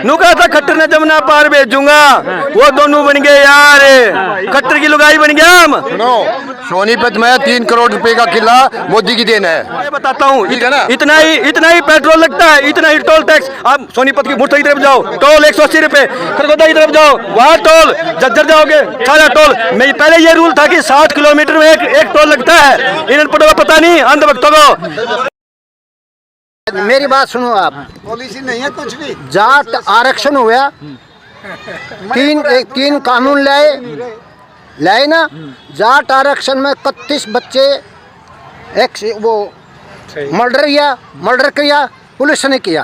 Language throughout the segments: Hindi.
नू कहा था खट्टर ने जमुना पार भेजूंगा, वो दोनों बन गए यार, खट्टर की लुगाई बन गया हम। सुनो, सोनीपत में 3 करोड़ रुपए का किला मोदी की देन है। मैं बताता हूँ, इतना ही पेट्रोल लगता है, इतना ही टोल टैक्स। आप सोनीपत की मुठ्ठी की तरफ जाओ, टोल 180 रुपए, खरगोदा की तरफ जाओ, वहाँ टोल, जज्जर जाओगे सारा टोल। मैं पहले ये रूल था कि 60 किलोमीटर में एक टोल लगता है, इन्हें पता नहीं अंधभक्तों को। मेरी बात सुनो आप, पॉलिसी नहीं है कुछ भी। जाट आरक्षण हुआ, तीन कानून लाए ना। जाट आरक्षण में 31 बच्चे वो मर्डर किया, पुलिस ने किया।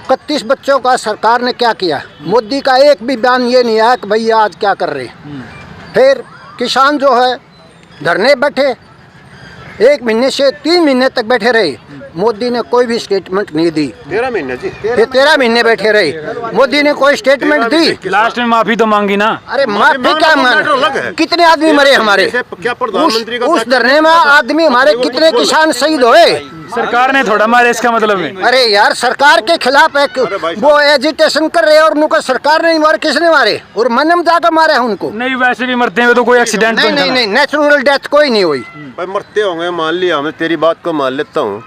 31 बच्चों का सरकार ने क्या किया? मोदी का एक भी बयान ये नहीं आया कि भैया आज क्या कर रहे। फिर किसान जो है धरने बैठे, 1 महीने से 3 महीने तक बैठे रहे, मोदी ने कोई भी स्टेटमेंट नहीं दी। 13 महीने जी, 13 महीने बैठे रहे, मोदी ने कोई स्टेटमेंट दी। लास्ट में माफी तो मांगी ना। अरे माफी क्या मांगे? कितने आदमी मरे हमारे क्या प्रधानमंत्री का उस धरने में? आदमी हमारे कितने किसान शहीद हुए? सरकार ने थोड़ा मारे, इसका मतलब है। अरे यार, सरकार के खिलाफ एक वो एजिटेशन कर रहे हैं, और उनको सरकार ने मारे, किसने मारे? और मनम जाकर मारे हैं उनको। नहीं, वैसे भी मरते हैं तो कोई एक्सीडेंट नहीं, नेचुरल डेथ कोई नहीं हुई। मरते होंगे, मान लिया, मैं तेरी बात को मान लेता हूँ।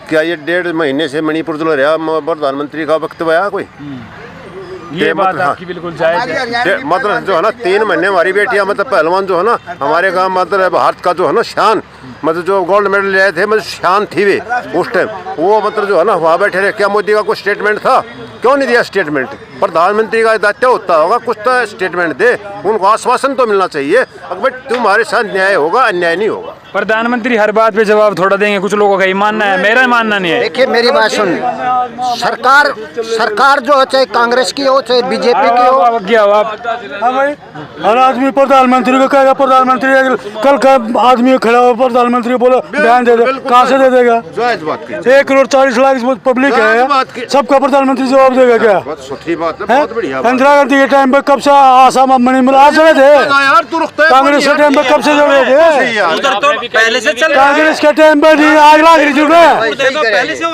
क्या ये 1.5 महीने से मणिपुर जो रहा प्रधानमंत्री का वक्त आया कोई? ये बात आपकी बिल्कुल जायज है। मतलब जो है ना 3 महीने हमारी बेटियां, मतलब पहलवान जो है ना हमारे गांव, मतलब भारत का जो है ना शान, मतलब जो गोल्ड मेडल ले आए थे, मतलब शान थी वे उस टाइम, वो मतलब जो है ना वहाँ बैठे रहे। क्या मोदी का कुछ स्टेटमेंट था? क्यों नहीं दिया स्टेटमेंट? प्रधानमंत्री का दायित्व होता होगा, कुछ तो स्टेटमेंट दे, उनको आश्वासन तो मिलना चाहिए। अगर तुम्हारे साथ न्याय होगा, अन्याय नहीं होगा। प्रधानमंत्री हर बात पे जवाब थोड़ा देंगे, कुछ लोगों का ही मानना है, मेरा मानना नहीं है। देखिए मेरी बात सुन, सरकार जो हो, चाहे कांग्रेस की हो चाहे बीजेपी की हो, क्या हो आप? हर आदमी प्रधानमंत्री को कहेगा, प्रधानमंत्री कल का आदमी खड़ा हो, प्रधानमंत्री बोलो बयान दे दे, कहाँ से दे देगा? 1 करोड़ 40 लाख पब्लिक है, सबका प्रधानमंत्री जवाब देगा क्या? इंदिरा गांधी के टाइम पे कब से आसाम मणिपुर आज जुड़े थे? कांग्रेस के टाइम पे कब से जुड़े थे? पहले से चल कांग्रेस के टाइम पे नहीं, आग लाग रही जुड़े।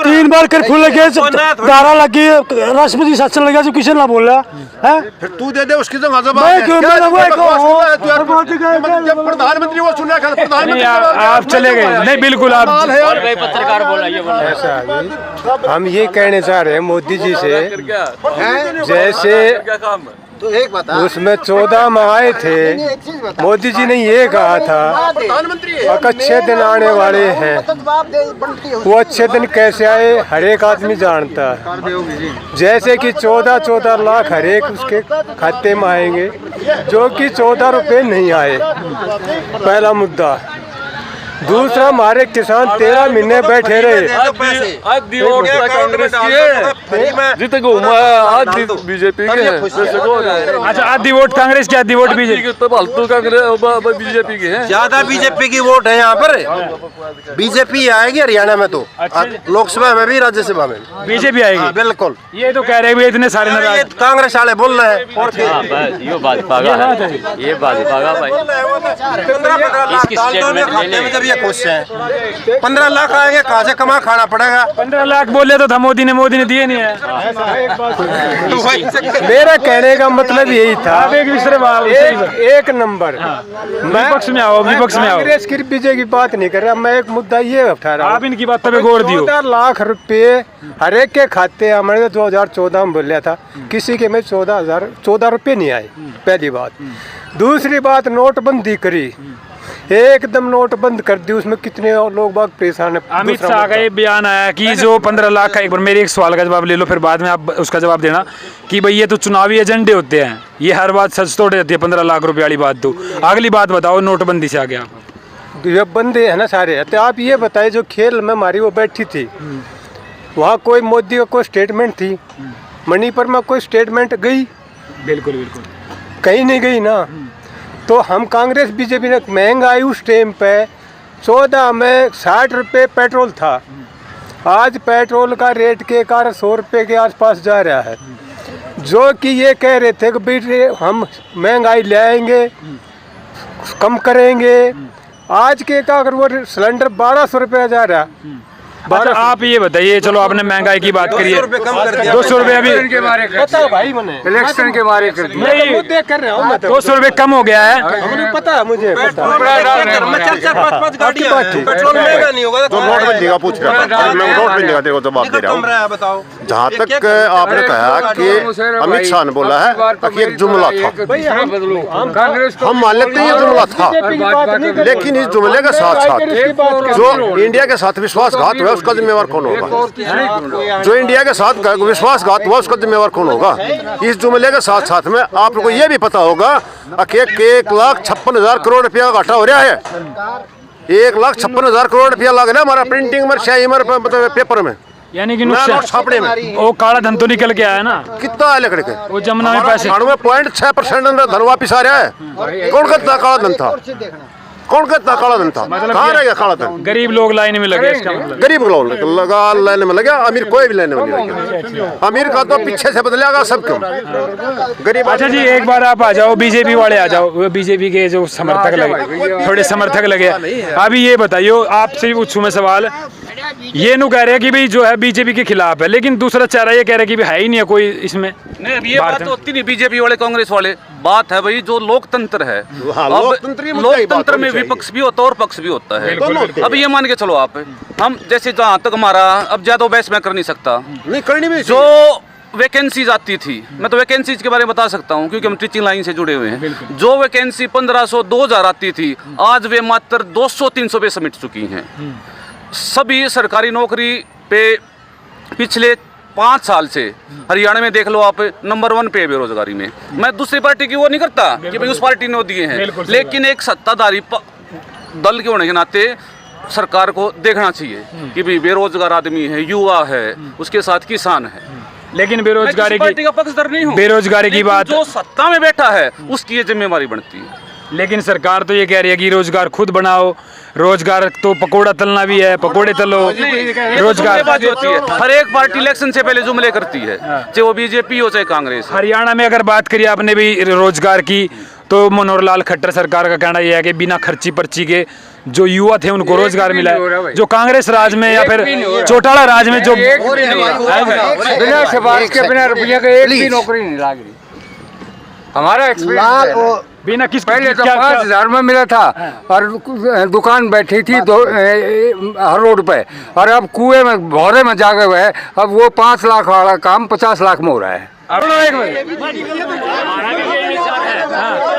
3 बार कर्फ्यू लगे, धारा लगी, राष्ट्रपति शासन लगा, जो किसी ना बोल रहा है। फिर तू दे दे उसकी जगह जब प्रधानमंत्री वो सुना, प्रधानमंत्री आप चले गए। नहीं बिल्कुल, आप पत्रकार बोला ये ऐसा हम ये कहने चाह रहे हैं मोदी जी से, जैसे तो एक बता, उसमें 14 में आए थे, मोदी जी ने ये कहा था कि अच्छे दिन आने वाले हैं। वो अच्छे दिन कैसे आए हर एक आदमी जानता है। जैसे कि 14 लाख हर एक उसके खाते में आएंगे, जो कि 14 रुपये नहीं आए, पहला मुद्दा। दूसरा, हमारे किसान 13 महीने बैठे रहे। आधी वोट कांग्रेस की है, जितने को आधी बीजेपी के है। अच्छा, आधी वोट कांग्रेस की, आधी वोट बीजेपी तो फालतू कांग्रेस बीजेपी के हैं। ज्यादा बीजेपी की वोट है यहाँ पर। बीजेपी आएगी हरियाणा में, तो लोकसभा में भी राज्यसभा में बीजेपी आएगी। बिल्कुल, ये तो कह रहे हैं इतने सारे नाराज कांग्रेस वाले बोल रहे हैं। ये भाजपा का है, ये भाजपा का भाई। 15 लाख आएंगे, कहाँ से कमा खाना पड़ेगा? 15 लाख बोले तो था मोदी ने दिए नहीं है। मेरा कहने का मतलब यही था, एक नंबर। मैं विपक्ष में आओ, विपक्ष में आओ। कांग्रेस की बीजेपी की बात नहीं कर रहा, मैं एक मुद्दा ये उठा रहा हूँ। आप इनकी बात पे गौर दियो। 14 लाख रुपए हर एक के खाते, हमारे 2014 में बोल था, किसी के में 14 रुपये नहीं आए, पहली बात। दूसरी बात, नोटबंदी करी, एकदम नोट बंद कर दी, उसमें कितने लोग बाग परेशान है। अमित शाह का ये बयान आया कि जो 15 लाख का, एक बार मेरे एक सवाल का जवाब ले लो, फिर बाद में आप उसका जवाब देना, कि भाई ये तो चुनावी एजेंडे होते हैं, ये हर बात सच तोड़ देती है। 15 लाख रुपए वाली बात दो, अगली बात बताओ, नोटबंदी से आगे आप ये बंदे है ना सारे। तो आप ये बताइए, जो खेल में हमारी वो बैठी थी, वहाँ कोई मोदी का कोई स्टेटमेंट थी? मणिपुर में कोई स्टेटमेंट गई? बिल्कुल बिल्कुल कहीं नहीं गई ना। तो हम कांग्रेस बीजेपी ने, महंगाई उस टाइम पे 14 में 60 रुपये पेट्रोल था, आज पेट्रोल का रेट के कारण 100 रुपये के आसपास जा रहा है। जो कि ये कह रहे थे कि भाई हम महंगाई ले आएंगे, कम करेंगे, आज के का अगर वो सिलेंडर 1200 रुपये जा रहा, अच्छा आप ये बताइए, चलो आपने महंगाई की बात करी है, 200 रुपये अभी इलेक्शन के बारे कर दिया। नहीं, 200 रुपये कम हो गया है। पता है मुझे, जो नोटबंदी का पूछ रहा था, मैं नोटबंदी का देखो जवाब दे रहा हूँ। जहाँ तक आपने कहा कि अमित शाह ने बोला है कि एक जुमला था, हम मान लेते हैं ये जुमला था, लेकिन इस जुमले के साथ साथ जो इंडिया के साथ विश्वासघात हुआ उसका जिम्मेवार कौन होगा? जो इंडिया के साथ विश्वासघात हुआ उसका जिम्मेवार कौन होगा? इस जुमले के साथ साथ में आपको ये भी पता होगा कि 1,56,000 करोड़ रुपया घाटा हो रहा है। 1,56,000 करोड़ रुपया लग रहा है हमारा प्रिंटिंग में, स्याही में, मतलब पेपर में, यानी कि नोट छापने में। वो काला धन तो निकल के आया ना, कितना है लकड़ के? वो जमुना में पैसे 98.6% धन वापिस आ रहा है। कौन कहता काला धन था? कौन कहता काला धन था? कहाँ रह गया काला धन? गरीब लोग लाइन में लगे, इसका मतलब गरीब लोग लगा लाइन में लगा, अमीर कोई भी लाइन में नहीं लगा। अमीर का तो पीछे से बदलेगा सब क्यों? गरीब। अच्छा जी, एक बार आप आ जाओ, बीजेपी वाले आ जाओ, वो बीजेपी के जो समर्थक लगे, थोड़े समर्थक लगे। अभी ये बताइए, आपसे पूछूं मैं सवाल, ये नु कह रहे हैं कि भाई जो है बीजेपी के खिलाफ है, लेकिन दूसरा चेहरा ये कह रहा है कि भाई है ही नहीं है कोई इसमें। नहीं, अब ये बात तो होती नहीं बीजेपी वाले कांग्रेस वाले, बात है भाई जो लोकतंत्र है। हाँ, अब लोकतंत्र में विपक्ष भी होता है और पक्ष भी होता है। अब ये मान के चलो आप, हम जैसे जहाँ तक हमारा, अब ज्यादा बहस मैं कर नहीं सकता, नहीं करनी भी। जो वैकेंसीज आती थी, मैं तो वैकेंसीज के बारे में बता सकता हूँ क्योंकि हम टीचिंग लाइन से जुड़े हुए हैं। जो वैकेंसी 1500 2000 आती थी, आज वे मात्र 200-300 पे समेट चुकी हैं। सभी सरकारी नौकरी पे पिछले 5 साल से हरियाणा में देख लो आप, नंबर 1 पे बेरोजगारी में। मैं दूसरी पार्टी की वो नहीं करता कि भाई उस पार्टी ने दिए हैं, लेकिन एक सत्ताधारी दल के होने के नाते सरकार को देखना चाहिए कि भाई बेरोजगार आदमी है, युवा है, उसके साथ किसान है। लेकिन बेरोजगारी पार्टी का पक्षधर नहीं हूँ, बेरोजगारी की बात, जो सत्ता में बैठा है उसकी ये जिम्मेवारी बनती है। लेकिन सरकार तो ये कह रही है कि रोजगार खुद बनाओ, रोजगार तो पकोड़ा तलना भी है, पकोड़े तलो, रोजगार बात होती है। हर एक पार्टी इलेक्शन से पहले जुमले करती है, चाहे वो बीजेपी हो चाहे कांग्रेस। हरियाणा में अगर बात करिए आपने भी रोजगार की, तो मनोहर लाल खट्टर सरकार का कहना यह है कि बिना खर्ची पर्ची के जो युवा थे उनको रोजगार मिला है। जो कांग्रेस राज में या फिर चौटाला राज में जो बिना सिफारिश के, बिना रुपये के एक भी नौकरी नहीं लग रही। हमारा एक्सपीरियंस बिना किस पहले तो 5,000 में मिला था और दुकान बैठी थी हर रोड पे, और अब कुएं में भौरे में जागे हुए है। अब वो 5 लाख वाला काम 50 लाख में हो रहा है।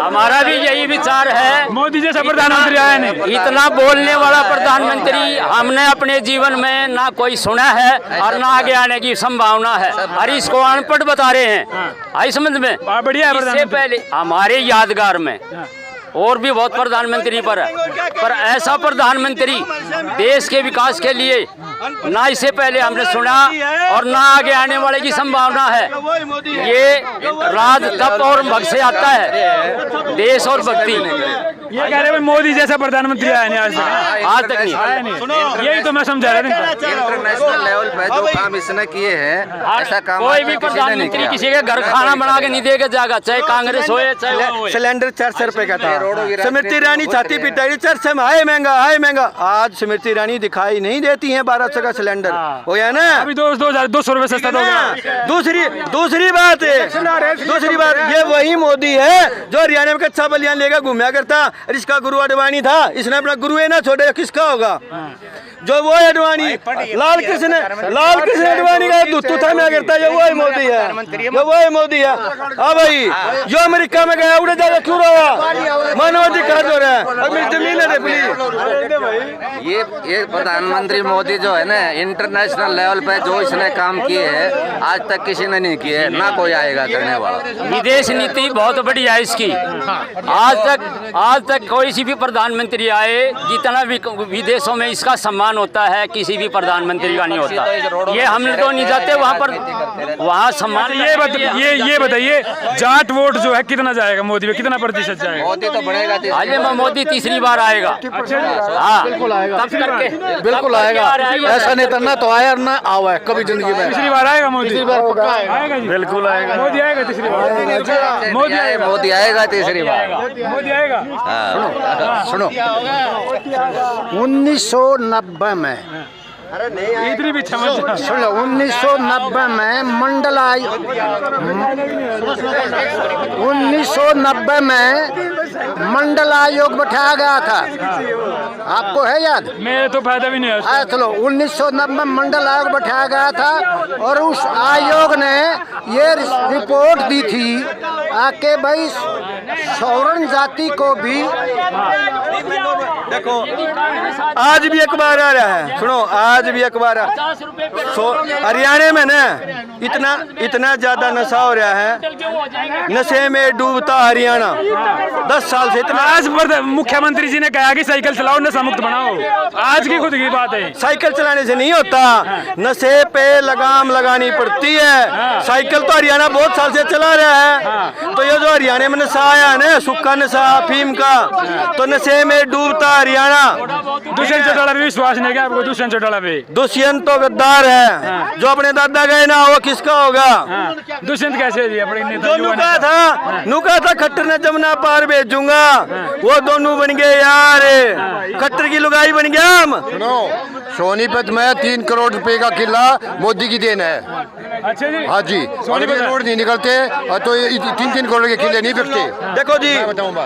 हमारा भी यही विचार है। मोदी जैसा प्रधानमंत्री आया नहीं, इतना बोलने वाला प्रधानमंत्री हमने अपने जीवन में ना कोई सुना है और ना आगे आने की संभावना है। और इसको अनपढ़ बता रहे हैं, आई समझ में। बढ़िया है। इससे पहले हमारे यादगार में और भी बहुत प्रधानमंत्री पर ऐसा प्रधानमंत्री देश के विकास के लिए ना इससे पहले हमने सुना और ना आगे आने वाले की संभावना है। ये राज तप और भक्त से आता है, देश और भक्ति। ये कह रहे हैं मोदी जैसा प्रधानमंत्री आया नहीं आज तक नहीं। यही तो मैं समझा रहा था। इंटरनेशनल लेवल पे जो काम इसने किए हैं, ऐसा काम कोई भी प्रधानमंत्री किसी के घर खाना बना के नहीं देगा जाएगा, चाहे कांग्रेस हो चाहे। सिलेंडर 400 रुपए का था। स्मृति ईरानी छाती पिटाई, 400 में हाय महंगा। आज स्मृति ईरानी दिखाई नहीं देती है। 1200 का सिलेंडर हो गया ना, अभी 2,200 रुपए सस्ता हो गया। दूसरी बात ये वही मोदी है जो हरियाणा में कच्चा बलियान लेकर घूमया करता। इसका गुरु अडवाणी था, इसने अपना गुरु है ना छोड़े, किसका होगा? जो वो अडवाणी, लाल कृष्ण अडवाणी का दूतू था मैं करता, जो वो मोदी है। हाँ भाई, जो अमेरिका में गया उड़े जाकर क्यों रहा? मानवाधिकार हो रहा है, अब मेरी जमीन है प्लीज। ये प्रधानमंत्री मोदी जो है ना, इंटरनेशनल लेवल पे जो इसने काम किए हैं आज तक किसी ने नहीं किए, ना कोई आएगा करने वाला। विदेश नीति बहुत बढ़िया है इसकी। आज तक कोई सी भी प्रधानमंत्री आए, जितना विदेशों में इसका सम्मान होता है, किसी भी प्रधानमंत्री का नहीं होता। ये हम तो नहीं जाते वहाँ पर, वहाँ सम्मान। ये बताइए, जाट वोट जो है कितना जाएगा मोदी में, कितना प्रतिशत जाएगा? मोदी तो बढ़ेगा, आज मोदी तीसरी बार आएगा। हाँ, बिल्कुल आएगा। ऐसा नेता ना तो आया और ना आवा है कभी जिंदगी में। तीसरी बार आएगा मोदी, तीसरी बार पक्का आएगा जी। बिल्कुल आएगा मोदी, आएगा तीसरी बार। मोदी आएगा तीसरी बार, मोदी आएगा। सुनो 1990 में इतनी भी समझ। सुनो 1990 में मंडल आयोग 1990 में मंडल आयोग बैठाया गया था, आपको है याद? मेरे तो फायदा भी नहीं है। चलो 1990 में मंडल आयोग बैठाया गया था और उस आयोग ने ये रिपोर्ट दी थी आके भाई सौरण जाति को भी देखो आज भी अखबार आ रहा है, सुनो आज भी अखबार हरियाणा में ना इतना ज्यादा नशा हो रहा है, नशे में डूबता हरियाणा 10 साल से इतना। आज मुख्यमंत्री जी ने कहा कि साइकिल चलाओ नशा मुक्त बनाओ, आज की खुद की बात है। साइकिल चलाने से नहीं होता, नशे पे लगाम लगानी पड़ती है। साइकिल तो हरियाणा बहुत साल से चला रहा है, तो ये जो हरियाणा में नशा आया है ना, सूखा नशा अफीम का, तो नशे में डूबता हरियाणा। दुष्यंत चौटाला पे विश्वास नहीं क्या आपको? दुष्यंत चौटाला पे दुष्यंत तो गद्दार है, जो अपने दादा गए ना वो किसका होगा? दुष्यंत कैसे जी अपने जो नुका था खट्टर ने जमुना पार भेजूंगा, वो दोनों बन गए यार, खट्टर की लुगाई बन गया हम। सोनीपत में 3 करोड़ रुपए का किला मोदी की देन है। अच्छा जी, हाँ जी, सोनीपत रोड नहीं निकलते तो 3-3 करोड़ के किले नहीं बिकते। देखो जी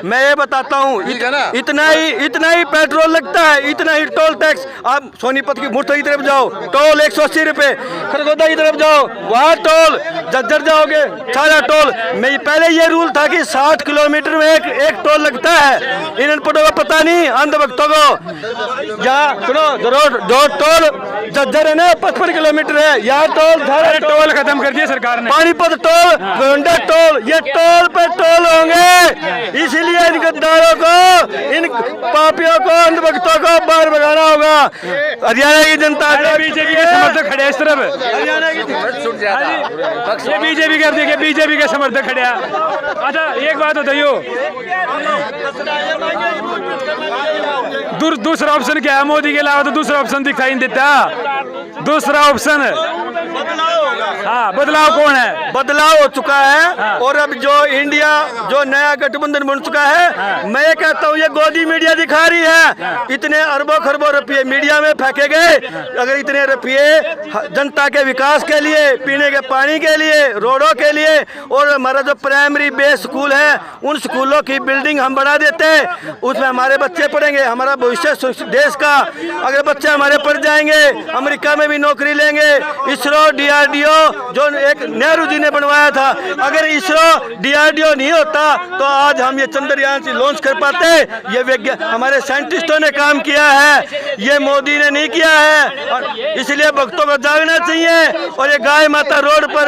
मैं ये बताता हूँ, इतना ही पेट्रोल लगता है, इतना ही टोल टैक्स। आप सोनीपत की मुर्तों की तरफ जाओ, टोल 180 रुपए, खरगोदा की तरफ जाओ वहाँ टोल, जज्जर जाओगे सारा टोल। मैं पहले ये रूल था कि 60 किलोमीटर में एक टोल लगता है, इन अनपढ़ों को पता नहीं, अंधभक्तों को। यहाँ सुनो जो टोल जज्जर है ना 55 किलोमीटर है, यहाँ टोल खत्म कर दिया सरकार ने। पानीपत टोल, गोंडा टोल, ये टोल पे टोल होंगे, इसीलिए इन गद्दारों को, इन पापियों को, अंधभक्तों को बाहर भगाना होगा। हरियाणा की जनता बीजेपी के समर्थक खड़े इस तरफ, हरियाणा की ये बीजेपी कर दिए, बीजेपी के समर्थक खड़े। अच्छा एक बात बताइयो, दूसरा ऑप्शन क्या है? मोदी के अलावा तो दूसरा ऑप्शन दिखाई नहीं देता। दूसरा ऑप्शन हाँ, बदलाव कौन है? बदलाव हो चुका है और अब जो इंडिया जो नया गठबंधन बन चुका है, मैं कहता हूँ ये गोदी मीडिया दिखा रही है। इतने अरबों खरबों रुपये मीडिया में फेंके गए, अगर इतने रुपये जनता के विकास के लिए, पीने के पानी के लिए, रोडों के लिए, और हमारा जो प्राइमरी बेस स्कूल है उन स्कूलों की बिल्डिंग हम बढ़ा देते, उसमें हमारे बच्चे पढ़ेंगे, हमारा भविष्य देश का। अगर बच्चे हमारे पढ़ जाएंगे, अमेरिका में भी नौकरी लेंगे। इसरो DRDO जो एक नेहरू जी ने बनवाया था, अगर इसरो DRDO नहीं होता तो आज हम ये चंद्रयान से लॉन्च कर पाते। ये हमारे साइंटिस्टों ने काम किया है, ये मोदी ने नहीं किया है। और इसलिए भक्तों को जागना चाहिए और ये गाय माता रोड पर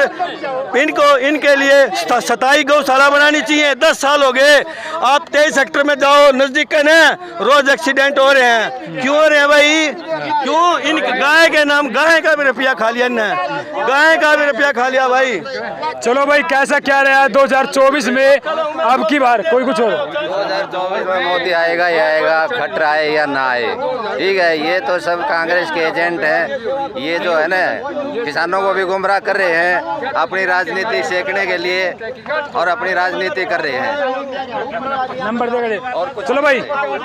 इनके लिए 27 गौशाला बनानी चाहिए। 10 साल हो गए, आप 23 सेक्टर में जाओ, नजदीक का ना, रोज एक्सीडेंट हो रहे हैं। क्यों हो रहे हैं भाई? क्यों? इन गाय के नाम, गाय का भी रुपया खा लिया इनने, गाय का भी रुपया खा लिया भाई। चलो भाई कैसा क्या रहा 2024 में अब की बार कोई कुछ हो? 2024 में मोदी आएगा ही आएगा, खट्टर आए या ना आए, ठीक है। ये तो सब कांग्रेस के एजेंट हैं, ये जो है ना किसानों को भी गुमराह कर रहे हैं अपनी राजनीति सेकने के लिए, और अपनी राजनीति कर रहे हैं। नंबर दे और चलो भाई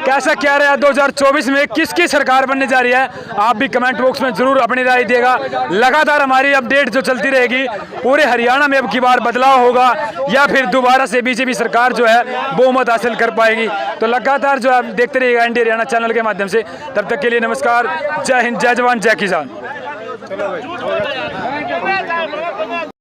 कैसा क्या रहा 2024 में, किसकी सरकार बनने जा रही है? आप भी कमेंट बॉक्स में जरूर अपनी राय देगा। लगातार हमारी अपडेट जो चलती रहेगी, पूरे हरियाणा में अब की बार बदलाव होगा या फिर दोबारा से बीजेपी सरकार जो है बहुमत हासिल कर पाएगी। तो लगातार जो आप देखते रहिएगा इंडिया हरियाणा चैनल के माध्यम से। तब तक के लिए नमस्कार, जय हिंद, जय जवान, जय किसान।